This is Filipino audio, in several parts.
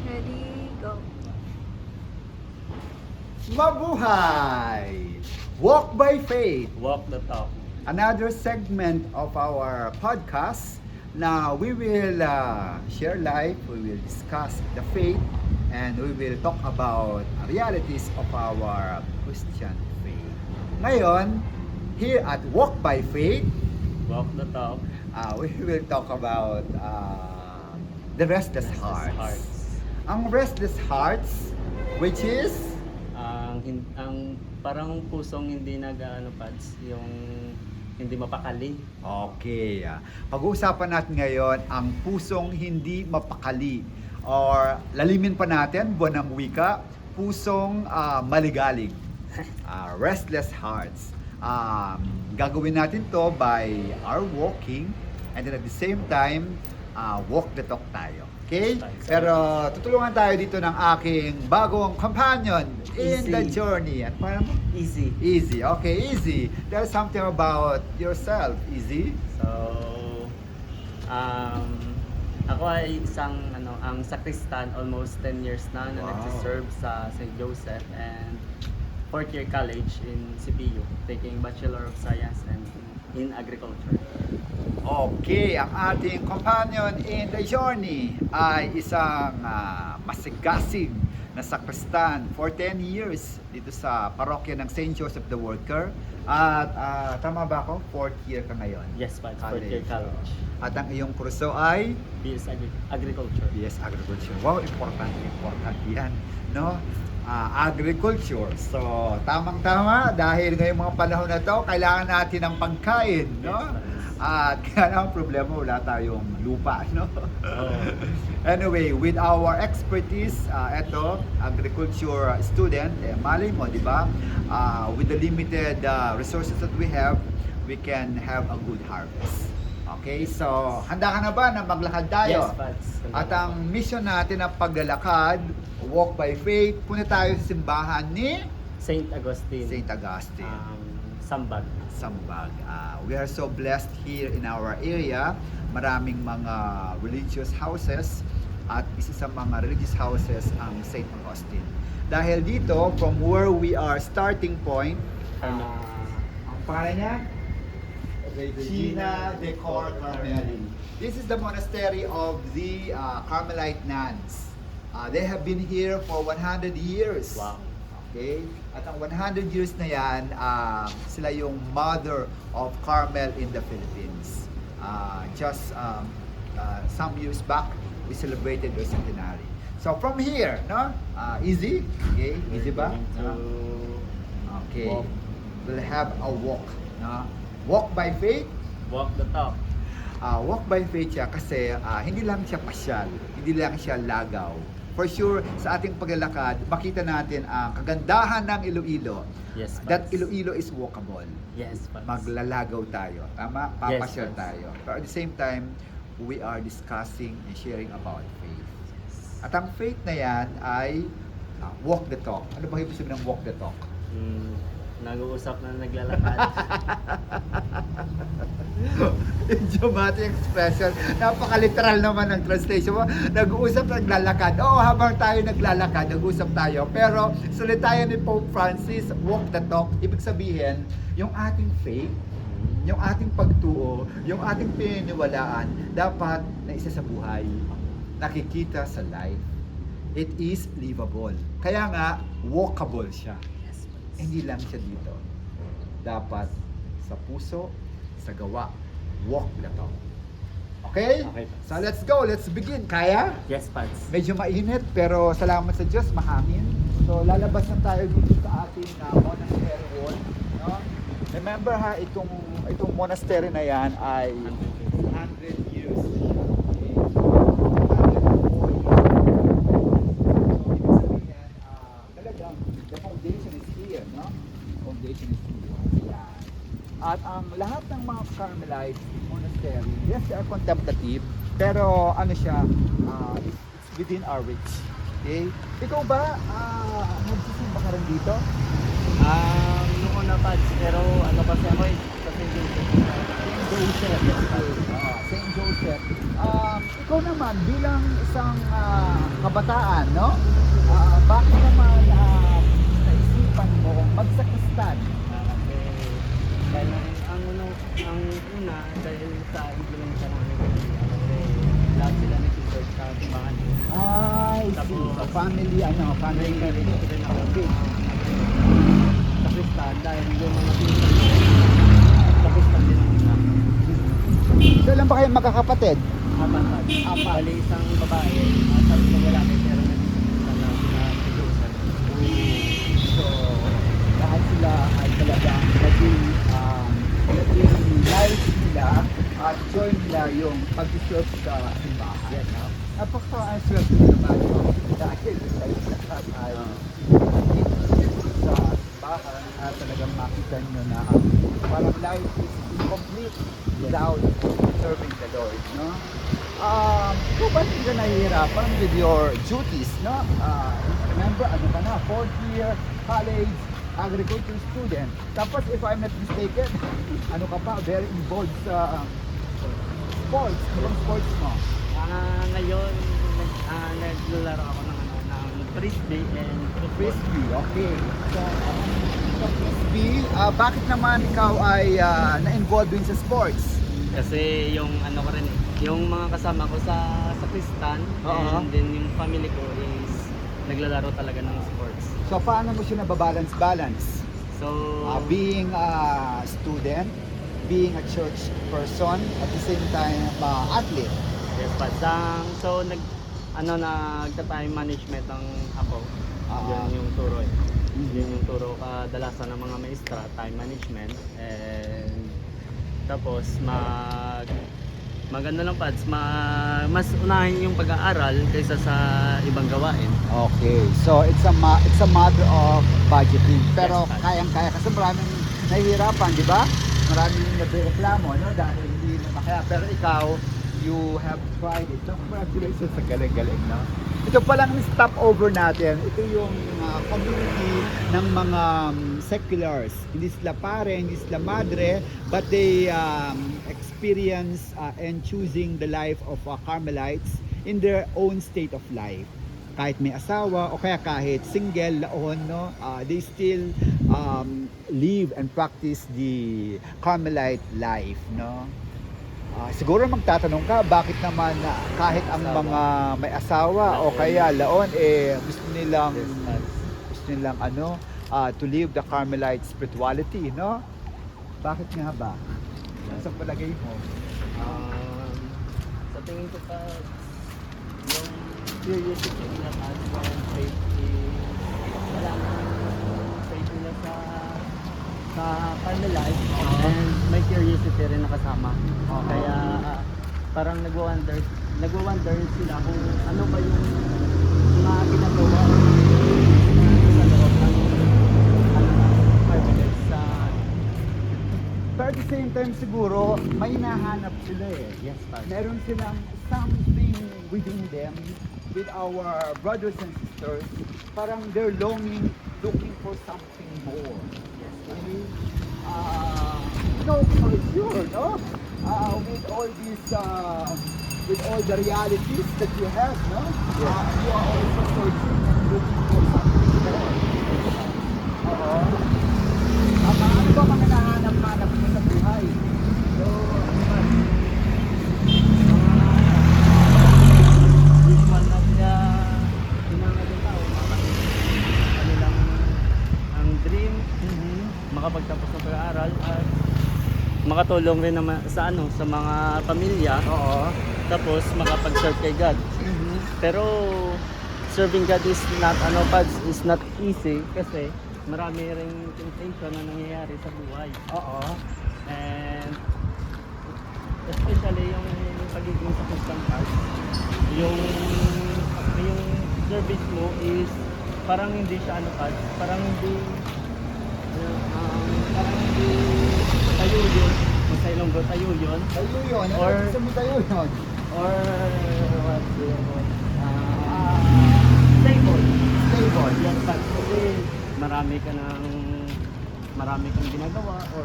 Ready, go. Mabuhay! Walk by Faith, Walk the talk. another segment of our podcast. Now we will share life, we will discuss the faith, and we will talk about realities of our Christian faith. Ngayon, here at Walk by Faith, Walk the talk. we will talk about the restless hearts. Ang restless hearts, which is Ang parang pusong hindi nag-ano pads, yung hindi mapakali. okay. Pag-uusapan natin ngayon ang pusong hindi mapakali, or lalimin pa natin, buwan ng wika, pusong maligalig. Restless hearts. Gagawin natin to by our walking, and then at the same time, walk the talk tayo. Okay? Pero tutulungan tayo dito ng aking bagong companion in Easy. the journey. At parang Easy. Easy. Okay, Easy. Tell something about yourself, Easy. So, ako ay ang sakristan, almost 10 years na Wow. nagsiserve sa St. Joseph and fourth year college in CPU, taking Bachelor of Science and in Agriculture. Okay, ang ating companion in the journey ay isang masigasig na sakristan for 10 years dito sa parokya ng St. Joseph the Worker. At tama ba ako? Fourth year ka ngayon? Yes, Pads, fourth year college. At ang iyong kurso ay BS Agriculture. BS Agriculture. Wow, important yan, no? Agriculture. So, tamang-tama dahil ngayong mga panahon na to, kailangan natin ng pagkain, no? Yes, At kaya lang ang problema, wala tayong lupa, no? Oh. Anyway, with our expertise, eto, agriculture student, malay mo, di ba? With the limited resources that we can have a good harvest. Okay, so handa ka na ba na maglakad tayo? Yes, Pads. At ang mission natin ang paglalakad, walk by faith, punta tayo sa simbahan ni St. Augustine. St. Augustine. Sambag. Sambag. We are so blessed here in our area. Maraming mga religious houses at isa sa mga religious houses ang St. Augustine. Dahil dito, from where we are starting point, ang pangalan niya? Regina de Cor Carmeli. This is the monastery of the Carmelite nuns. They have been here for 100 years. Wow. Okay? At ang 100 years na yan, sila yung mother of Carmel in the Philippines. Just some years back, we celebrated their centenary. So from here, no? Easy? Okay? Easy ba? No? Okay. Walk. We'll have a walk. No? Walk by faith. Walk the talk. Walk by faith siya kasi hindi lang siya pasyal, hindi lang siya lagaw. For sure, sa ating paglalakad, makita natin ang kagandahan ng Iloilo. Yes, That Pads. Iloilo is walkable. Yes, Pads. Maglalagaw tayo. Tama? Papasyal Yes, Pads. tayo. But at the same time, we are discussing and sharing about faith. At ang faith na yan ay walk the talk. Ano ba ibig sabihin ng walk the talk? Nag-uusap na naglalakad. Idiomatic expression. Napaka-literal naman ng translation mo. Nag-uusap, naglalakad. Oo, habang tayo naglalakad, nag-uusap tayo. Pero salita yan ni Pope Francis, walk the talk. Ibig sabihin, yung ating faith, yung ating pagtuo, yung ating pininiwalaan, dapat na isa sa buhay. Nakikita sa life. It is livable. Kaya nga, walkable siya. Yes, Pads. Hindi lang siya dito. Dapat sa puso, sa gawa. Walk the talk. Okay? Okay. So let's go. Let's begin. Kaya? Yes, Pads. Medyo mainit pero salamat sa Diyos, mahangin. So lalabas na tayo dito sa ating monastery hall. No? Remember ha, itong monastery na yan ay 100 years. Okay? 104 years. So ibig sabihin, talagang the foundation is here, no? Foundation is here. Yan. At ang lahat ng mga Carmelite monastery, yes, they are contemplative, pero ano siya, it's within our reach. Okay? Ikaw ba, nagsisimba ka rin dito? Nung una, Pads, pero ano kasi ako sa St. Joseph. Joseph. Okay. St. Joseph. Ikaw naman, bilang isang kabataan, no? Bakit naman naisipan mo magsakristan? Kasi dahil ang una dahil sa influensya ng pamilya kasi lahat sila nag-search sa simbahan. Ay, Tapos, so family, family May rin. rin ako Okay. sa Kristan dahil yung mga pinsan ko sa Kristan din ang isa. So, ilan ba kayo magkakapatid? Apat. Bali isang babae at tatlong lalaki pero nag-isa lang na si Joseph. So, lahat sila ay talagang naging life nila at join nila yung pag-serve sa simbahan. Yes. Napaka-swerte naman no? Dahil lahat ay sa simbahan at talagang makita nyo na parang life is incomplete without serving the Lord. No? Ikaw ba hindi ka nahihirapan with your duties? No? Remember, ano ka na, 4th year college agriculture student. Tapos if I'm not mistaken, ano ka pa, very involved sa sports. Anong sports mo? Ngayon naglalaro ako ng frisbee and football. Frisbee, okay. So Frisbee, bakit naman ikaw ay na-involved din sa sports? Kasi yung ano ko rin yung mga kasama ko sa Kristan Oo. and then yung family ko is naglalaro talaga ng sports. So paano mo siya nababalance-balance? So Being a student, being a church person, at the same time athlete. yes, but so nagta-time management ng ako. Yun yung turo eh. Yun yung turo kadalasan ng mga maestra, time management and tapos maganda lang pads, mas unahin yung pag-aaral kaysa sa ibang gawain. Okay, so it's a matter of budgeting. Pero Yes, kayang-kaya kasi maraming nahihirapan, di ba? Maraming nagreklamo, no? Dahil hindi na makaya. Pero ikaw, you have tried it. So, congratulations sa galing-galing, no? Ito palang stopover natin. Ito yung community ng mga seculars. Hindi sila pare, hindi sila madre, but they experience and choosing the life of Carmelites in their own state of life. Kahit may asawa o kaya kahit single laon, no, they still live and practice the Carmelite life, no. Siguro magtatanong ka, bakit naman kahit ang mga may asawa o kaya laon gusto nilang to live the Carmelite spirituality, no? Bakit nga ba? Ano sa palagay mo? Sa tingin ko pa yung curiosity nila at yung faith wala na faith nila sa Carmelite and may curiosity rin nakasama. Kaya parang nagwo-wonder sila kung ano ba yung mga ginagawa sa loob ng Carmelite sa But at the same time siguro, may nahanap sila eh. yes, Pastor. Meron silang something within them, with our brothers and sisters, parang they're looking for something more. Yes, Okay? No, for sure, no? With all these, with all the realities that you have, no? You are also searching and looking for something more. Oo. Ano ba mga nahanap-hanap mo sa buhay? So, usual na sila pinangaling tao kanilang ang dream makapagtapos ng pag-aaral at makatulong rin naman sa sa mga pamilya oo. tapos makapag-serve kay God. Pero serving God is not is not easy kasi marami ring temptation na nangyayari sa buhay. Oo. And especially yung pagiging sa Christian part, yung service mo is parang hindi siya parang hindi tayo yun, sa Ilonggo tayo yun, Tayo yun. Ano Or- gusto mo tayo yun? or what stable. Stable. Yes, but kasi marami kang ginagawa or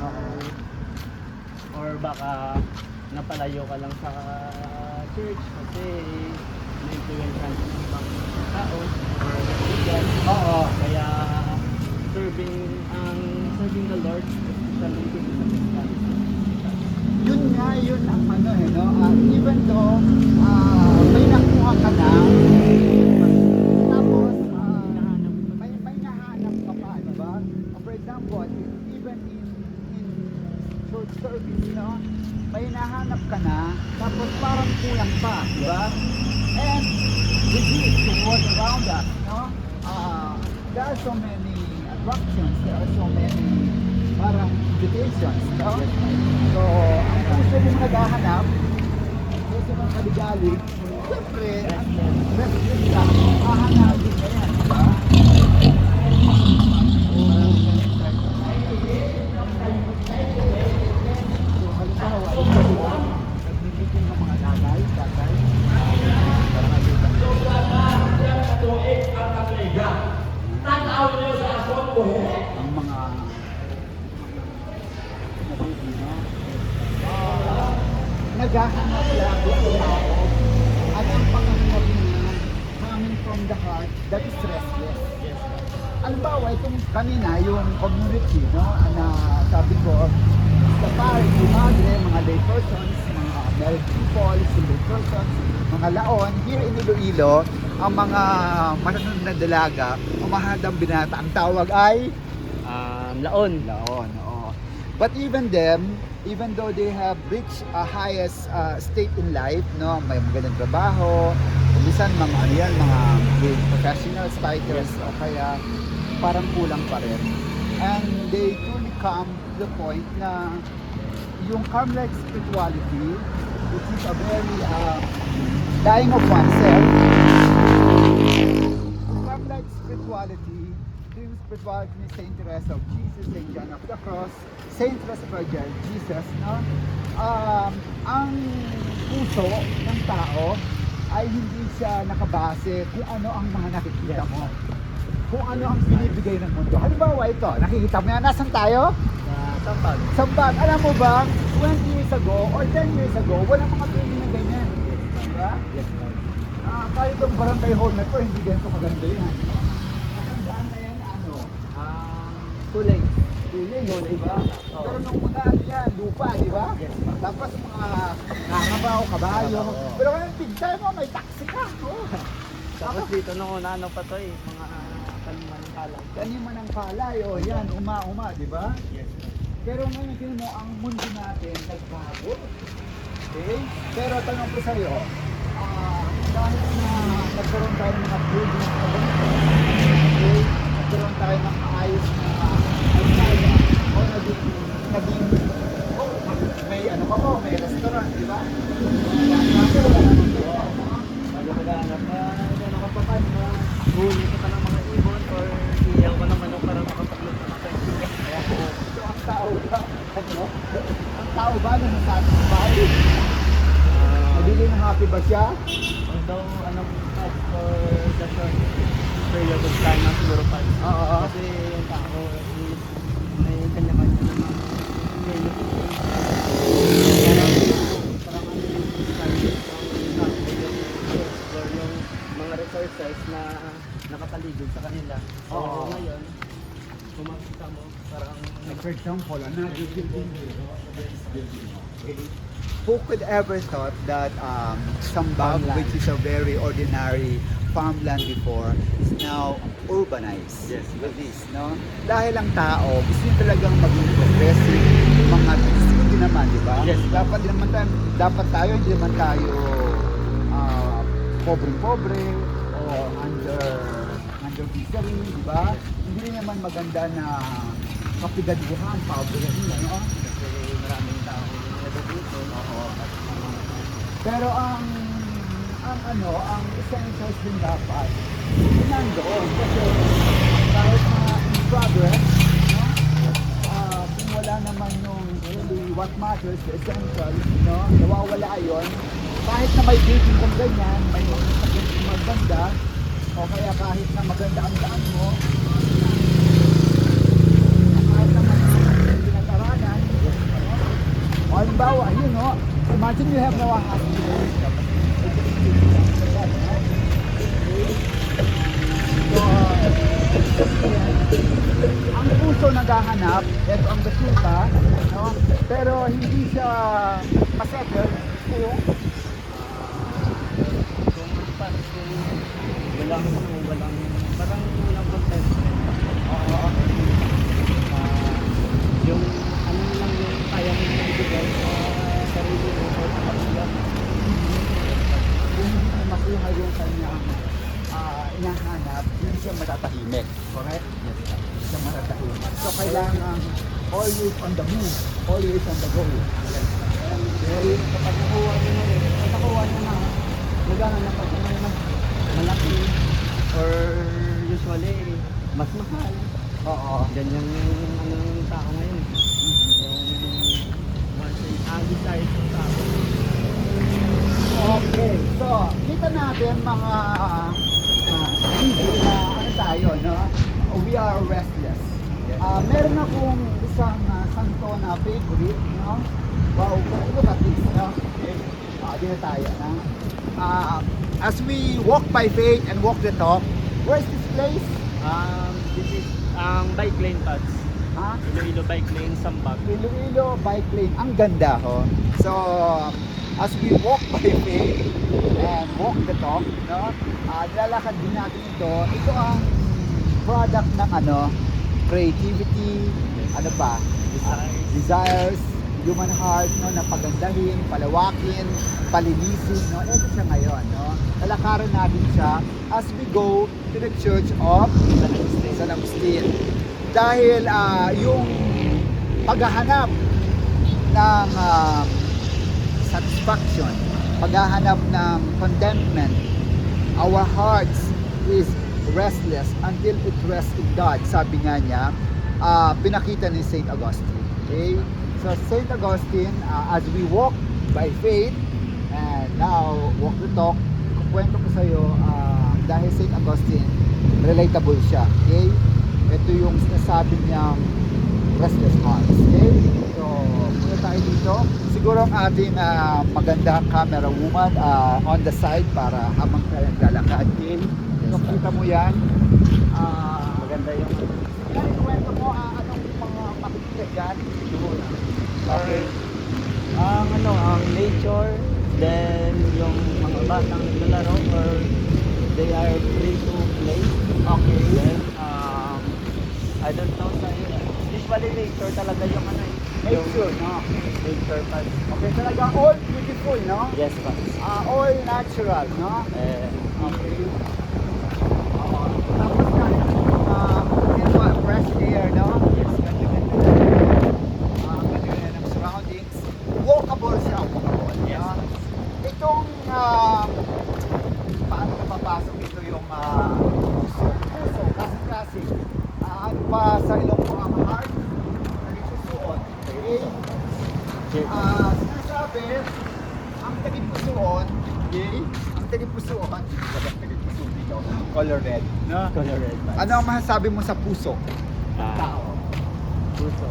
or baka napalayo ka lang sa church kasi na-influensyan ng ibang tao or kaibigan. Oo. Kaya serving the Lord, especially dito sa Christianity. Yun nga, yun ang ano no? Even though may nakuha ka na, tapos may nahanap ka pa, di ba? For example, even in church service, no? May nahanap ka na, tapos parang kulang pa, di ba? And with this, the world around us, no? There are so many attractions, there are so many parang invitations, no? So, ang puso mong naghahanap, puso mong kaligalig, siyempre, restless ka, hahanapin ka yan, di ba? So, halimbawa, ito diba, nagbibitin ng mga tatay, ang mga naghahanap lagi ang tao at ang pangahanap niya coming from the heart that is restless. Halimbawa, itong kanina, yung community, no, na sabi ko, sa pare, yung madre, mga lay persons, mga married people, single persons, mga laon, here in Iloilo, ang mga manasunod na dalaga, ang mahadang binata, ang tawag ay Laon. laon. Oo. But even them, even though they have reached a highest state in life, no, may magandang trabaho, minsan mga ano yan, mga professionals, fighters, o kaya parang kulang pa rin. And they truly come to the point na yung Carmelite spirituality, which is a very dying of oneself, Carmelite spirituality, yung spirituality ni Saint Teresa of Jesus, Saint John of the Cross, Saint Virgin Jesus, no? Ang puso ng tao ay hindi siya nakabase kung ano ang mga nakikita mo, kung ano ang binibigay ng mundo. Halimbawa ito, nakikita mo yan, nasan tayo? Sampag. Sambag. Alam mo ba, 20 years ago or 10 years ago, walang mga building na ganyan. Diba? Yes, Lord. Kahit yung barangay hall na to, hindi ganito maganda yan. Ang daan na yan, ano? Tulay. Tuling, di ba? Oo. Pero nung una, ano yan, lupa, di ba? Yes. Tapos mga kakabaw, kabayo. Oo. Pero ngayon, big time mo, may taxi ka. Oh. Tapos dito nung una, ano pa to eh, mga kalima ng kalang. Kanima ng palay, oh, yan, uma, di ba? Yes, Lord. Pero ngayon, tingnan mo, ang mundo natin, nagbago. Okay? Pero tanong ko sa'yo, dahil na nagkaroon tayo ng mga buildings na ganito, okay? Nagkaroon tayo ng maayos na alkaya, o naging, oh, may ano pa po, may restaurant, di ba? Bago maghanap ka, ano ka pa pa, huli ka pa ng mga ibon or iyaw ka ng manok para makapagluto ng kaibigan. Kaya po, so ang tao ba, ano? Ang tao ba na nasatisfy? Nagiging happy ba siya? Although, for the short period of time na siguro pa. Oo. Kasi yung tao is may kanya-kanya na mga parang ano yung explore yung mga resources na nakapaligid sa kanila. So, Oo. ngayon, kung makikita mo, parang For example, another building. Who could ever thought that Sambag, Farmland. which is a very ordinary farmland before, is now urbanized. Yes. With this, no? Dahil ang tao, gusto niya talagang maging progressive, mga hindi naman, di ba? Yes. Dapat tayo, hindi naman tayo pobre-pobre o under misery, di ba? Hindi rin naman maganda na kapigaduhan, pobre, no? kasi maraming tao dito. Pero ang essentials din dapat nandoon kasi kahit na in progress, no? Kung wala naman yung really what matters, the essential, no? Nawawala yun. Kahit na may building kung ganyan, may maganda, o kaya kahit na maganda ang daan mo, kahit na maganda ang pinag-aralan, no? Or Imagine you have no hospital. Ang puso naghahanap, ito ang basuta, no? Pero hindi siya masettle kung walang walang contentment. oo, Yung ano lang yung kaya mo ibigay sa sarili mo o sa pamilya mo. kung hindi mo makuha yung kanyang inahanap, hindi siya matatahimik. Correct? Yes, sir. Hindi siya matatahimik. So kailangan always on the move, always on the go. Dahil kapag nakuha nyo na rin, kapag nakuha nyo na, naghahanap ako ng mas malaki or usually mas mahal. Oo. Ganyan yung ano ng tao ngayon. Yung once desire ng tao. Okay, so kita natin mga easy na ano tayo, no? We are restless. Meron akong isang santo na favorite, no? Wow, look at this, no? Dito tayo, no? As we walk by faith and walk the talk, where's this place? This is bike lane pads. Ha? Iloilo bike lane, Sambag. Iloilo Bike Lane. Ang ganda, ho. So, as we walk by faith and walk the talk, no? Nilalakad din natin ito. Ito ang product ng ano, creativity, ano pa? Desires, human heart, no? Na pagandahin, palawakin, palinisin, no? Ito siya ngayon, no? Lalakaran natin siya as we go to the Church of San Agustin. Dahil yung paghahanap ng satisfaction, paghahanap ng contentment, our hearts is restless until it rests in God. Sabi nga niya, pinakita ni Saint Augustine. Okay? So Saint Augustine, as we walk by faith and now walk the talk, ikukwento ko sa iyo dahil Saint Augustine, relatable siya. Okay? Ito yung sinasabi niyang restless hearts. Okay? So, muna tayo dito. Siguro ang ating magandang camera woman on the side para habang tayo naglalakad. Okay? So, kita mo yan. Maganda yung Yan, kwento mo anong mga makikita dyan. okay. Ang nature, then yung mga batang naglalaro or they are free to play. Okay. Then, I don't know sa iyo. Usually nature talaga yung ano eh. Nature, Yung no? nature pad. Okay, talaga all beautiful, no? Yes, pa. All natural, no? Okay. Tapos tayo, fresh air, no? Yes. Ganda-ganda. Ganda-ganda ng surroundings. Walkable siya, walkable. Yes. No? Itong, paano napapasok ito yung puso, kasi ano pa sa ilong mo ang heart, nagsusuot. Okay? Sinasabi, ang tagip-pusuon, okay? Ang tagip-pusuon, walang tagip-pusuon dito, color red. No? Color red pads. Ano ang masasabi mo sa puso? Tao. Puso.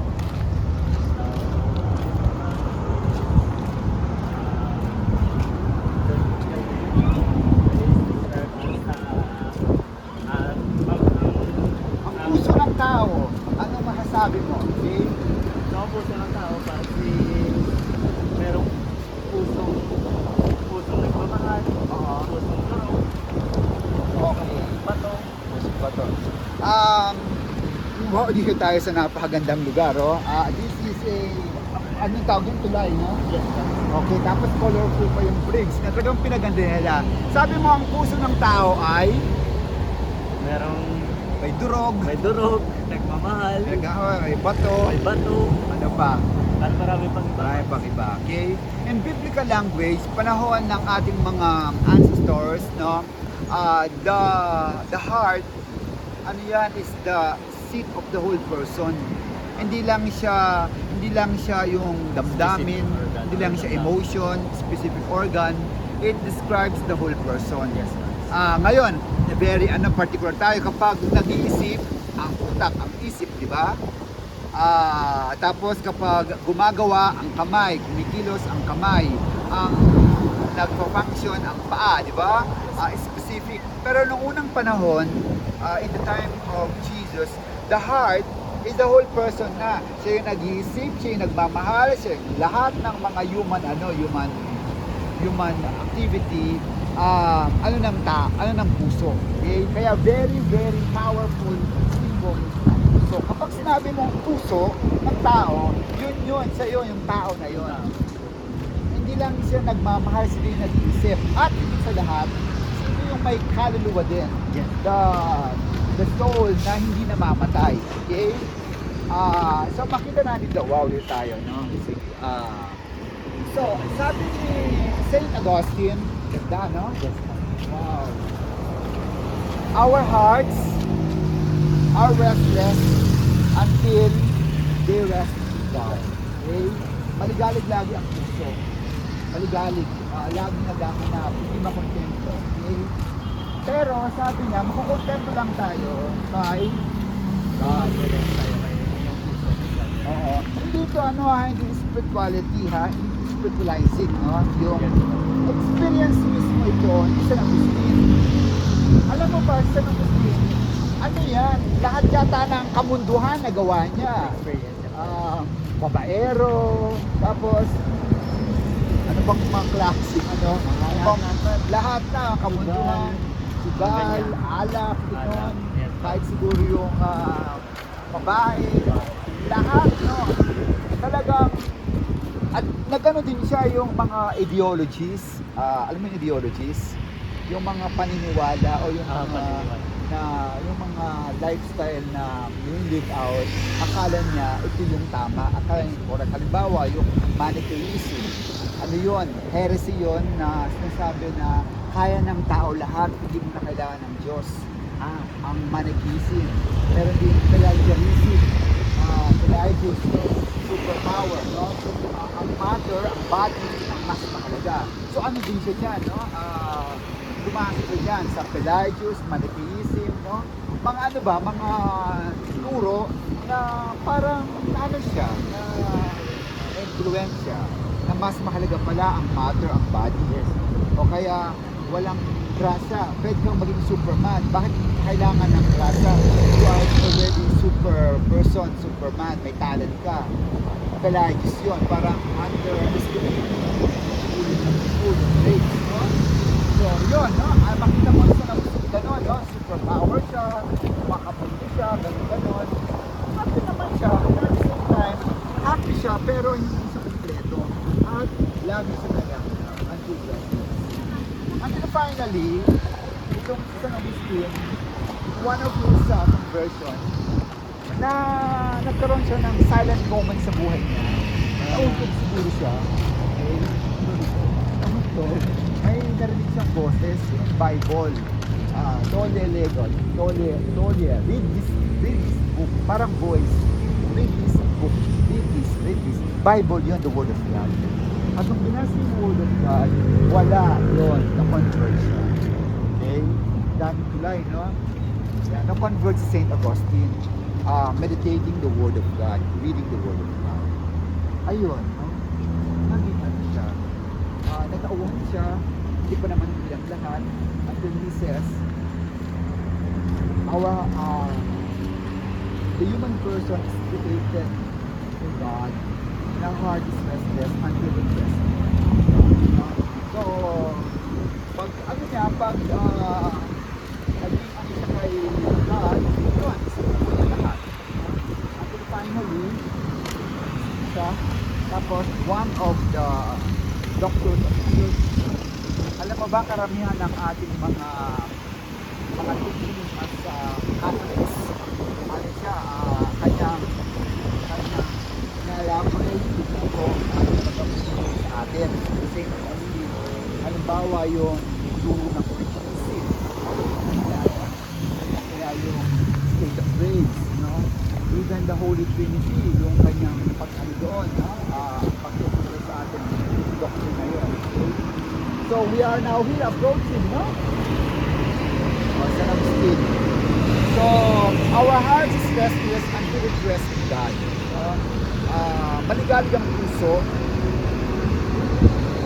Ang puso ng tao, ano masasabi mo? Okay? Ang puso ng tao kasi merong pusong nagmamahal, pusong turo, Okay. bato. Puso ba to? Wow, dito tayo sa napakagandang lugar, oh. This is anong tawag yung tulay, no? Yes, sir. Okay, tapos colorful pa yung bricks na talagang pinaganda nila. Sabi mo, ang puso ng tao ay Merong may durog, may durog, nagmamahal, may bato, may bato, ano pa, at marami pang iba. marami pang iba. Okay? In biblical language, panahon ng ating mga ancestors, no? The heart, ano yan, is the seat of the whole person. Hindi lang siya yung damdamin, Specific organ. hindi lang siya emotion, specific organ. It describes the whole person. Yes, sir. Ngayon, very particular tayo kapag nag-iisip, ang utak, ang isip, di ba? Tapos kapag gumagawa ang kamay, kumikilos ang kamay, ang nagpo-function ang paa, di ba? Specific. Pero nung unang panahon, in the time of Jesus, the heart is the whole person na. Siya yung nag-iisip, siya yung nagmamahal, siya yung lahat ng mga human activity, ano ng puso. Okay? Kaya very, very powerful symbol. So, kapag sinabi mong puso ng tao, yun, siya yun, yung tao na yun. Hindi lang siya nagmamahal, siya yung nag-iisip. At hindi sa lahat, siya yung may kaluluwa din. Yes. The soul na hindi namamatay. Okay? So, makita natin the wow dito tayo, no? So, sabi ni Saint Augustine, ganda, no? Yes. Wow. Our hearts are restless until they rest in God. Okay? Maligalig lagi ang puso. Maligalig. Lagi naghahanap. Hindi makontento. Okay? Pero sabi niya, makukontento lang tayo kay God. Oo. Hindi ito hindi spirituality hindi spiritualizing, no? Yung experience mismo ito, isa ng Agustin. Alam mo ba, isa ng Agustin, ano yan? Lahat yata ng kamunduhan na gawa niya. Babaero, tapos ano bang mga klaseng lahat na kamunduhan, sugal, alak, gano'n, kahit siguro yung babae, lahat, no? Talagang, at nagano din siya yung mga ideologies, alam mo yung ideologies? Yung mga paniniwala o yung yung mga lifestyle na live out, akala niya ito yung tama, akala niya correct. Halimbawa, yung Manichaeism, ano yun? Heresy yun na sinasabi na kaya ng tao lahat, hindi mo na kailangan ng Diyos. Ang Manichaeism. Pero din Pelagianism, Pelagius, superpower, no? Ang matter, ang body, ang mas mahalaga. So ano din siya dyan, no? Lumasok siya dyan sa Pelagius, Manichaeism, no? Mga ano ba, mga siguro na parang ano siya, na influensya, na mas mahalaga pala ang matter, ang body. O kaya walang grasa, pwede kang maging Superman. Bakit kailangan ng grasa? You are already super person, Superman, may talent ka. Pelagius yun, parang underestimate. Full grades, no? So, yun, no? Makita mo sa gano'n, no? Superpower siya, makapunti siya, gano'n. Happy naman siya, at the same time, happy siya, pero hindi siya kompleto. At lagi siya nagkakita. Until blessing. Until finally, itong isang Agustin, one of his conversion, na nagkaroon siya ng silent moment sa buhay niya. Naungkot siguro siya. Okay? Ano to? May narinig siyang boses, yung Bible. Tole Lego, Tole, read this book. Parang voice. Read this book. Read this. Bible yun, the Word of God. At nung binasa yung Word of God, wala yun, na-convert siya. Okay? Dami tulay, no? Yeah, na-convert si St. Augustine. Meditating the Word of God, reading the Word of God. Ayun, no? Naging ano siya. Nagkauwan siya, hindi pa naman bilang lahat. Until he says, the human person is created to God, and our heart is restless until it rests. So, pag ano niya, pag naging ano siya kay God, yun, isipin mo niya lahat. Until finally, siya, tapos one of the doctors of church, alam mo ba karamihan ng ating mga teaching as Catholics, ano siya, kanyang na-elaborate ito ang pagkakusin sa atin. Kasi halimbawa yung turo ng Christianity, kaya yung state of grace, no? Even the Holy Trinity, yung kanyang pag-ano doon, no? Pagkakuro sa atin, doctrine na yun. Okay? So we are now here approaching, no? San Agustin. So our heart is restless until it rests in God. Maligalig ang puso.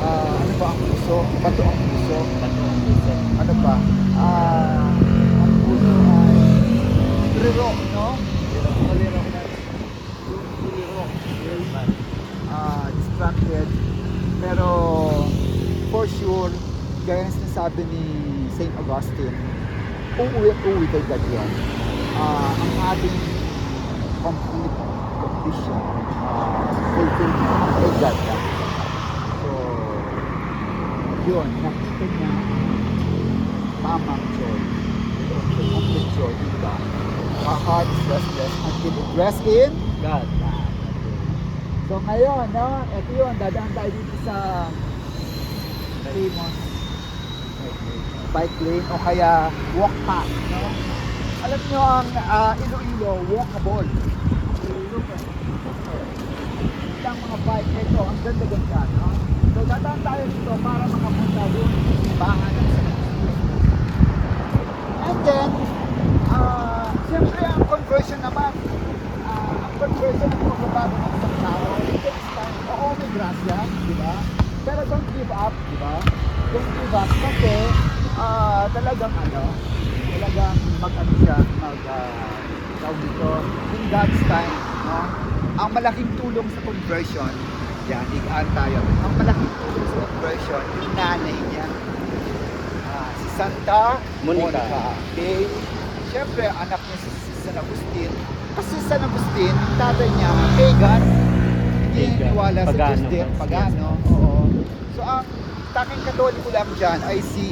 ano ba ang puso? Bato ang puso. Bato ang puso. Ano pa? Ang puso ay Triro, no? Tuliro na. Tuliro. Yes, man. Distracted. Pero for sure, gaya na sinasabi ni St. Augustine, uuwi at uuwi kay God yan. Ang ating complete condition, fulfillment kay God yan. So, yun, nakita niya tamang joy. Complete joy in God. Our heart is restless until it rests in God. So ngayon, no, ito yun, dadaan tayo dito sa famous bike lane o kaya walk path, no? Alam nyo ang Iloilo, walkable. Ang mga bike ito, ang ganda-ganda, no? So dadaan tayo dito para makapunta doon sa simbahan ng San Agustin. And then, siyempre ang conversion naman, ang conversion ng pagbabago ng isang tao, it takes time. Oo, may grasya, di ba? Pero don't give up, di ba? Don't give up kasi talagang mag-ano siya, tawag dito, in God's time, no? Ang malaking tulong sa conversion, yan, higaan tayo. Ang malaking tulong sa conversion, yung nanay niya, si Santa Monica. Okay? Siyempre, anak niya si San Agustin. Kasi San Agustin, tatay niya, pagan, hindi Pagan. niniwala sa Diyos Pagano. din, pagano. Oo. So, ang tanging katoliko lang dyan ay si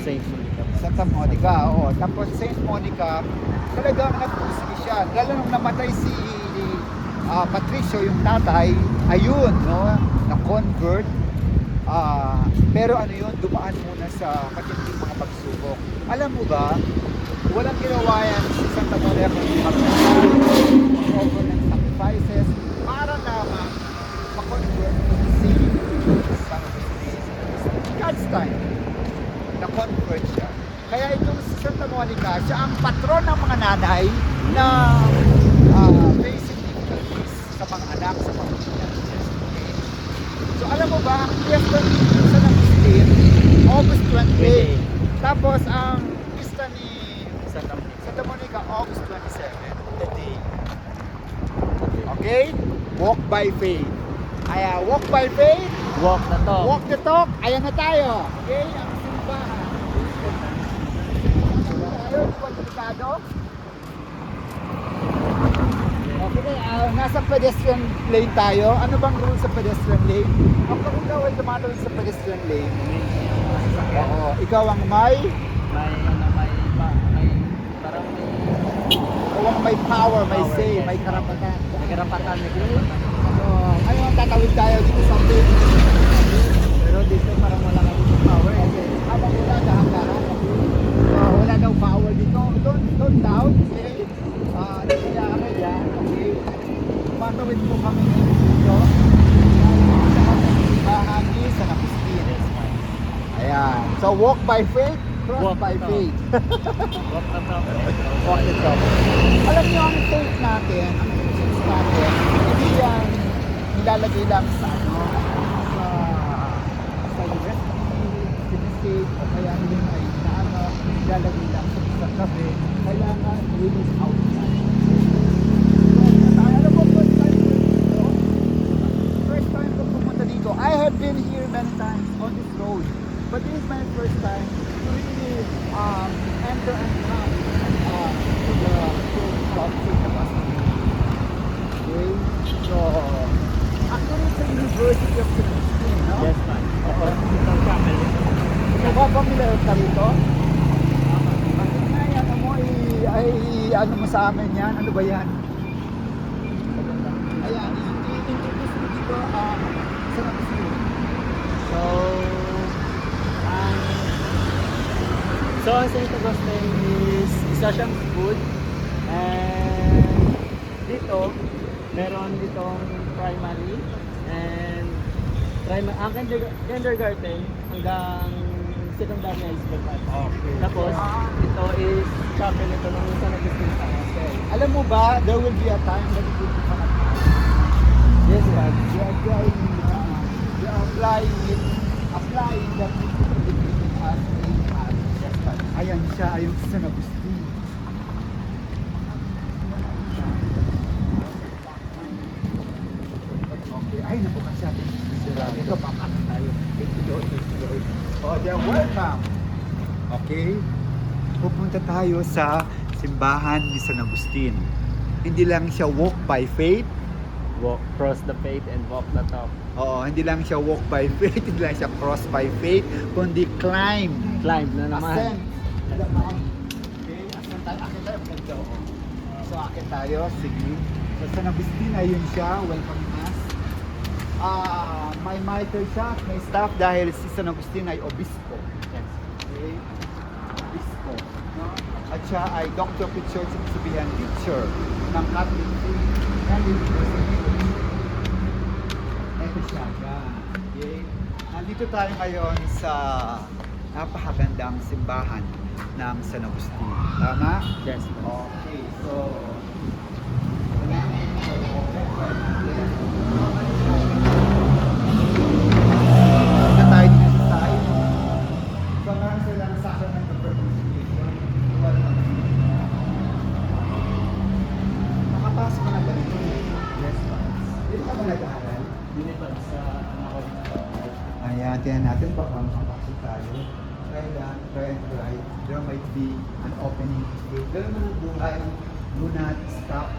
Saint Monica. Santa Monica. Oo. Tapos Saint Monica, talagang nagpusigi siya. Lalo nung namatay si Patricio, yung tatay, ayun, no, na-convert. Pero ano yun, dumaan muna sa matinding mga pagsubok. Alam mo ba, walang ginawa yan si Santa Monica kung mag-offer ng sacrifices para naman ma-convert si San Agustin. God's time, na-convert siya. Kaya itong si Santa Monica, siya ang patron ng mga nanay na very significant sa mga anak, sa mga pinansyes. So alam mo ba, ang fiesta ni San Agustin, August 20. Tapos ang fiesta ni Santa Monica, August 27. The day. Okay? Walk by faith. Walk by faith, Walk na to. walk the talk. Ayan na tayo. Okay? Ang simbahan. Ayun, kwalifikado. Okay, nasa pedestrian lane tayo. Ano bang rule sa pedestrian lane? Ang pag ikaw ay tumatawid sa pedestrian lane, oo, ikaw ang may power, may Power, say, yes. may karapatan. May karapatan. So, ngayon tatawid tayo dito sa lane. Pero dito parang wala kang power. Okay, habang wala dahan-dahan. So, wala daw power dito. Don't doubt. Okay? Hindi kaya kami yan. Okay? Tumatawid po kami dito. Sa simbahan ni San Agustin. Ayan. So, walk by faith, cross Walk by the talk. faith. Walk na to. Walk the talk. Alam niyo, ang faith natin, ang faith natin, hindi yan nilalagay lang sa university, sinistate, o kaya hindi ay nilalagay lang sa isang gabi. Kailangan we live outside. Alam mo, first time ko pumunta dito. I have been here many times on this road. But this is my first time to really enter and come to the church of St. Augustine. Okay? So, actually it's a University of St. Augustine, no? Yes, man. Itong family. So, familiar ka rito? Bakit nga yan, mo ay ano mo sa amin yan? Ano ba yan? Ayan, i-introduce mo dito St. Augustine. So ang St. Augustine is isa siyang school. And dito, meron ditong primary and ang kindergarten hanggang secondary high school. Okay. Tapos, ito is chapel ito ng San Agustin sa Hostel. Alam mo ba, there will be a time that it will become a Yes, God. they are applying it applying that as a path. Ayan siya, ayun si San Agustin. Okay, ay nabukas siya. Ito, papakit tayo. Oh, they're welcome. Okay? Pupunta tayo sa simbahan ni San Agustin. Hindi lang siya walk by faith. Walk, cross the faith and walk the talk. Oo, hindi lang siya walk by faith, hindi lang siya cross by faith, kundi climb. Climb na naman. Ascent. Okay, ascent tayo. Akit tayo. Pagdaw. So, akit tayo. Sige. So, San Agustin, ayun siya. Welcome us. May mitre siya, may staff dahil si San Agustin ay obispo. Yes. Okay? Obispo. No? At siya ay Doctor of the Church, ibig sabihin, teacher ng Catholic Faith and University. Ito siya. Okay? Nandito tayo ngayon sa napakagandang simbahan ng San Agustin. Tama? Yes. Okay, so na tayo dito sa side. So meron silang sacrament of reconciliation. Nakapasok ka na ganito. Yes, Dito ka ba nag-aaral? Dinipad sa anak ko. Ayan, tingnan natin baka makapasok tayo. Try that, try and try. There might be an opening. Pero mo ng buhay, do not stop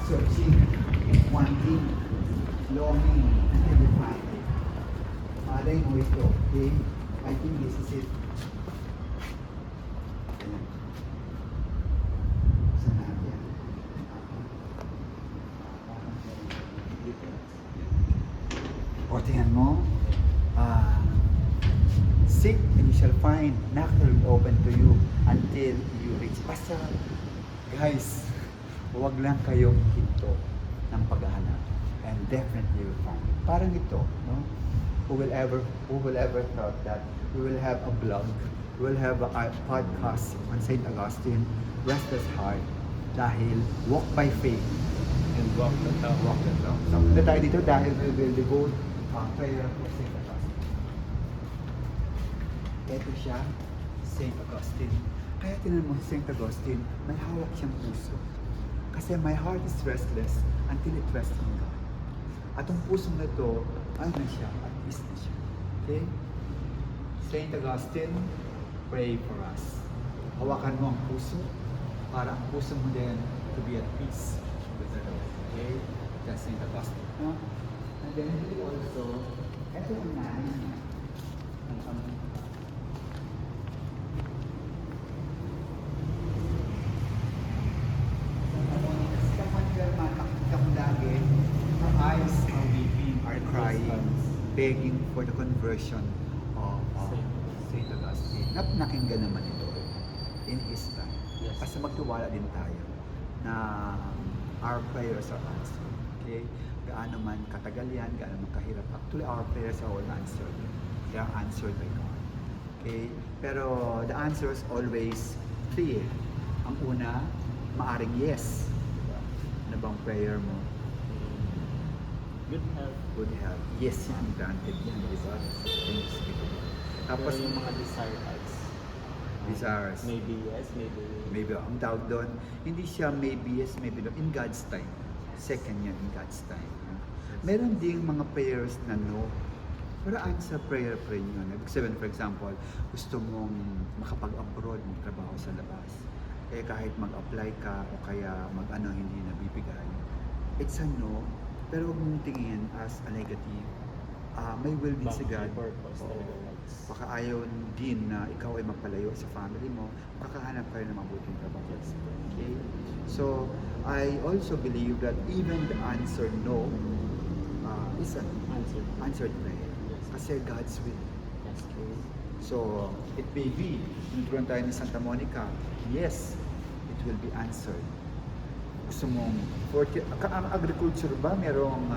searching, wanting, longing, until you find it. Malay mo ito, okay? I think this is it. Ayan. Saan natin? O, tingnan mo. Seek and you shall find. Knock will be open to you until you reach. Basta, guys, huwag lang kayong hinto ng paghahanap. And definitely you will find. Parang ito, no? Who will ever thought that we will have a blog, we will have a podcast on St. Augustine, Restless Heart, dahil walk by faith And walk the talk. walk the talk. So, punta tayo dito dahil we will devote prayer for St. Augustine. Ito siya, St. Augustine. Kaya tinan mo si St. Augustine, may hawak siyang puso. Kasi my heart is restless until it rests on God. At ang puso na to, ano na siya, at peace na siya. Okay? St. Augustine, pray for us. Hawakan mo ang puso para ang puso mo din to be at peace with the Lord. Okay? That's St. Augustine. No? And then also, ito ang nanay niya. Ang aming her eyes are weeping, are crying, begging for the conversion of St. Augustine. Napakinggan naman ito in his time. Yes. Kasi magtiwala din tayo na our prayers are answered. Okay? Gaano man katagal yan, gaano man kahirap. Actually, our prayers are all answered. They are answered by God. Okay? Pero the answer is always three. Ang una, maaring yes. Ano bang prayer mo? Good health. Good health. Yes, yan. Granted yan. Di ba? Thanks be to God. Tapos Pero yung mga desires. desires. Maybe yes, maybe. Maybe ang tawag doon, hindi siya maybe yes, maybe no. In God's time. Second yan, in God's time. Meron ding mga prayers na no. Pero answer prayer yun. Ibig sabihin, for example, gusto mong makapag-abroad, magtrabaho sa labas. Eh kahit mag-apply ka o kaya mag-ano, hindi nabibigay. It's a no, pero huwag mong tingin as a negative. May will din si God. Purpose Oo. talaga. Baka ayaw din na ikaw ay magpalayo sa family mo, kakahanap kayo ng mabuting trabaho. Yes. Okay? So, I also believe that even the answer no is an Answer. answered prayer. Yes. Kasi God's will. Yes. Okay? So, it may be, tinuturuan tayo ni Santa Monica, yes, it will be answered. Gusto mong, ang agriculture ba, merong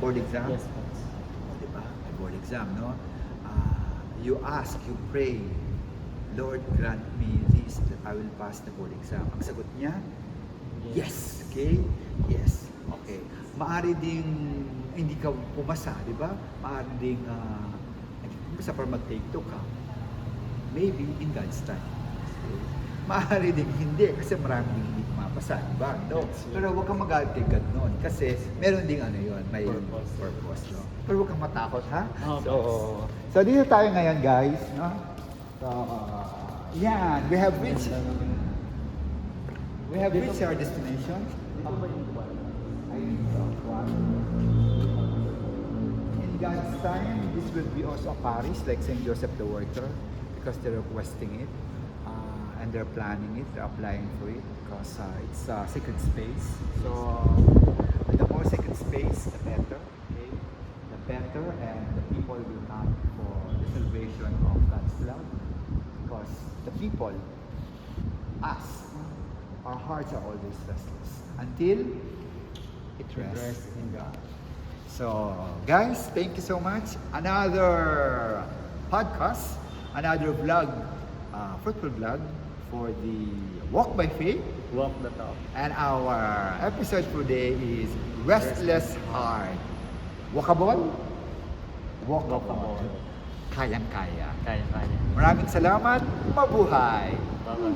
board exam? Yes, yes. Diba? May board exam, no? You ask, you pray, Lord, grant me this, that I will pass the board exam. Ang sagot niya, yes. Okay? Yes. Okay. Maari ding hindi ka pumasa, di ba? Maaaring ding pumasa para mag-take two ka. Maybe in God's time. Maaari din hindi kasi maraming hindi pumapasa, di ba? No? Pero huwag kang mag-alala kay God noon kasi meron ding ano yun, may purpose, no? Pero huwag kang matakot, ha? So dito tayo ngayon, guys, no? So, yan, we have reached our destination. Dito ba yung buwan? Ayun, so, one. In God's time, this will be also Paris, like St. Joseph the Worker, because they're requesting it. And they're planning it, they're applying for it because it's a sacred space. So the more sacred space, the better. Okay, the better, and the people will come for the celebration of God's love because the people, us, our hearts are always restless until it rests in God. So guys, thank you so much. Another podcast, another vlog, fruitful vlog for the Walk by Faith. Walk the talk. And our episode today is Restless Heart. Walkable? Walkable. Kayang-kaya. Kaya-kaya. Maraming salamat. Mabuhay! Bye-bye.